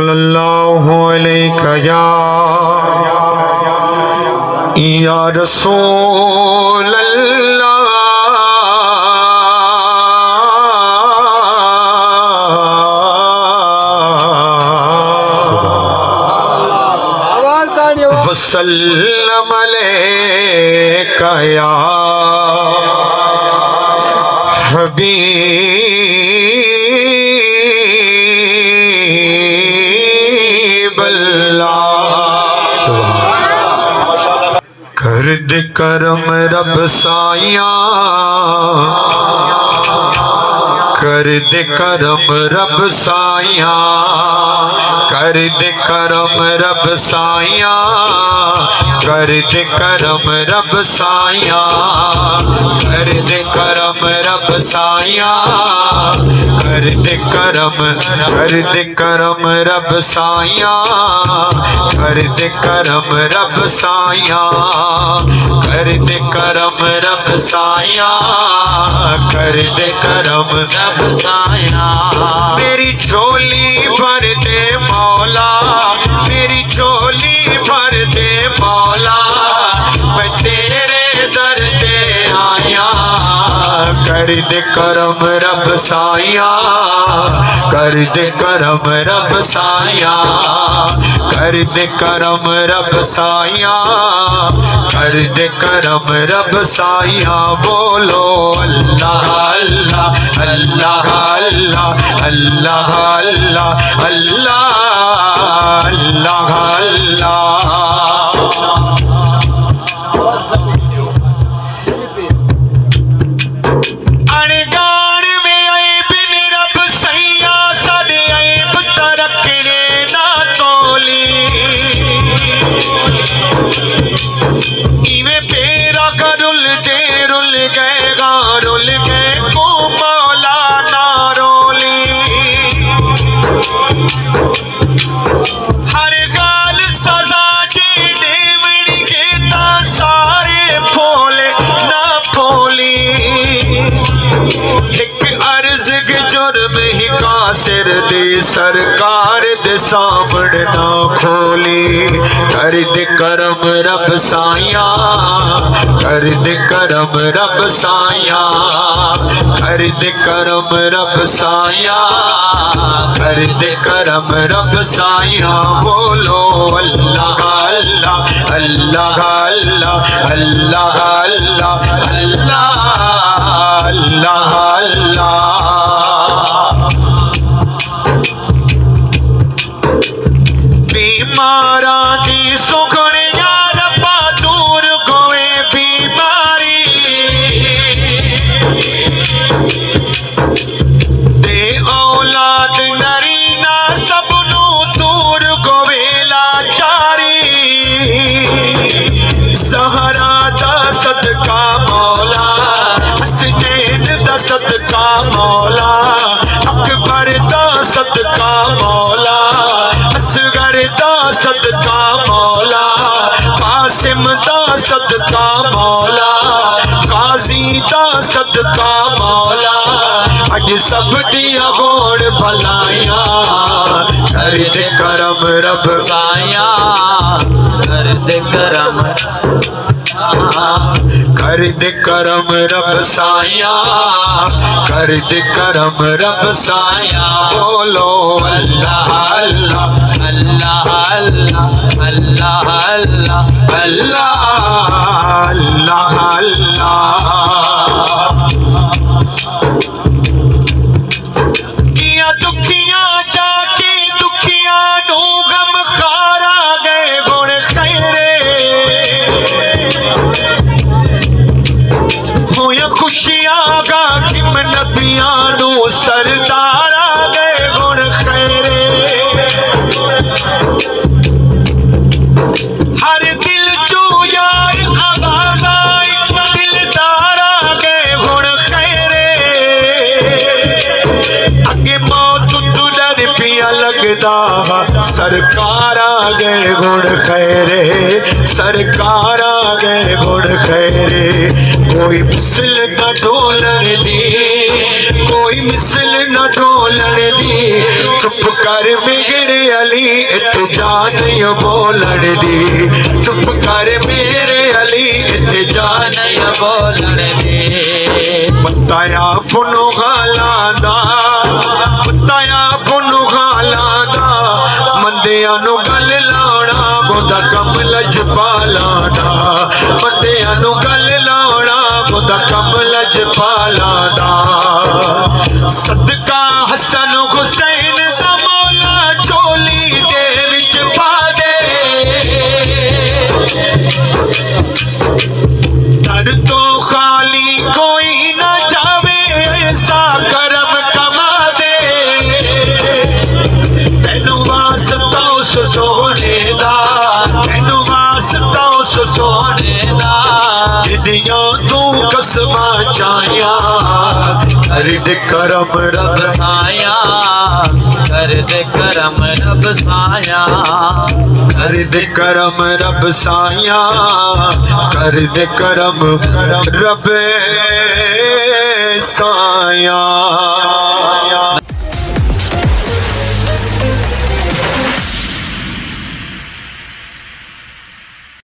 सल्लल्लाहु अलैहि या रसूल अल्लाह। वसल्लम अलैका या हबीब अल्लाह। कर दे करम रब साइया, कर दे करम रब साइया, कर दे करम रब साइया, कर दे करम रब साइया, कर दे करम रब साइया, कर दे करम, कर दे करम रब साइया, कर दे करम रब साइया, कर दे करम रब साइया, कर दे करम रब साइया। मेरी झोली भर दे मौला, मेरी झोली भर दे मौला, मैं तेरे दर पे आया। कर दे करम रब साइया, कर दे करम रब साइया, कर दे करम रब साइया, कर दे करम रब साइया। बोलो अल्लाह अल्लाह अल्लाह अल्लाह अल्लाह अल्लाह अल्लाह अल्लाह अल्लाह। अणगान में आए बिन रब सैया, साडे ऐब तां रखने ना तोली। इवें पेरा का रुल गएगा, रुल गए को मौला ना रोली। हर गाल सजा जे देवड़ी के ता सारे फोले ना फोली। एक अर्ज के जुर्म ही कासिर दे सरकार दे सामने ना खोली। कर दे करम रब साइया, कर दे करम रब साइया, कर दे करम रब साइया, कर दे करम रब साइया। बोलो अल्लाह अल्लाह अल्लाह अल्लाह अल्लाह अल्लाह अल्लाह अल्लाह अल्लाह। बीमारा की सुखड़िया रब्बा दूर कोए बीमारी, दे औलाद नरीना सबनू दूर कोवे लाचारी। सहरा दा सदका मौला, हसनैन दा सदका मौला, अकबर दा सदका मौला, असगर दा सदका मौला, कासिम दा सदका मौला, काजी दा सदका मौला। अज सब दिया गोड़ भलाइया, कर दे करम रब साइया, कर दे करम, कर दे करम रब साइया, कर दे करम रब साइया। बोलो अल्लाह अल्लाह अल्लाह अल्लाह अल्लाह अल्लाह अल्लाह अल्लाह अल्लाह। किया दुखिया जाके दुखिया नू गम खारा गए गुण खैरे, होया खुशियां गा किम नबियां नू सरदारा गए गुण खैरे। सरकार आ गए गुण खैरे, सरकार आ गए गुण खैरे। कोई मिसल न ढोलन दी, कोई मिसल न ढोलन दी, चुप कर मेरे अली इत्थे जान बोलन दी, चुप कर मेरे अली इत्थे जान बोलन दी। पताया पुनु गाला दा, पताया पुनु गाला दा, मंदियां नू गल लाना बोदा कम लजपाला दा, मंदियां नू गल लाना बोदा कम लजपाला दा। सदका हसन हुसैन दा मौला झोली दे विच पा दे, दर तो खाली कोई ना जावे ऐसा करम कमा दे। तेनू वास्ता उस सोने दा, तेनू वास्ता उस सोने दा, जिदियां तू कसमा चाया, कर दे करम रब साया, कर दे करम रब साया, कर दे करम रब साया, कर दे करम रब साया।